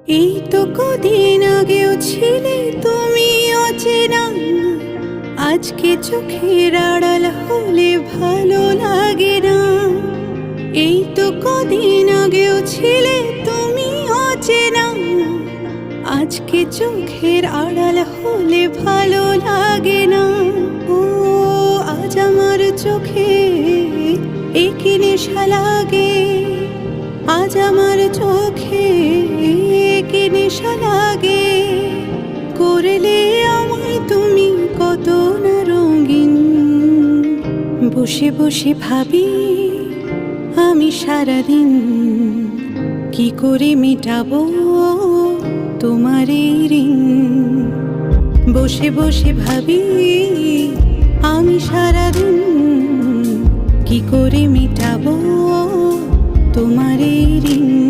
এই তো কদিন আগেও ছিলে তুমি অচেনা, আজকে চোখের আড়াল হলে ভালো লাগে না। এই তো কদিন আগেও ছিলে তুমি অচেনা, আজকে চোখের আড়াল হলে ভালো লাগে না। ও আজ আমার চোখে একি নেশা লাগে, আজ আমার চোখে একি নেশা লাগে। করলে আমায় তুমি কত না রঙিন, বসে বসে ভাবি আমি সারাদিন কি করে মেটাবো তোমার এই ঋণ। বসে বসে ভাবি আমি সারাদিন কি করে মেটাবো তোমার এই ঋণ।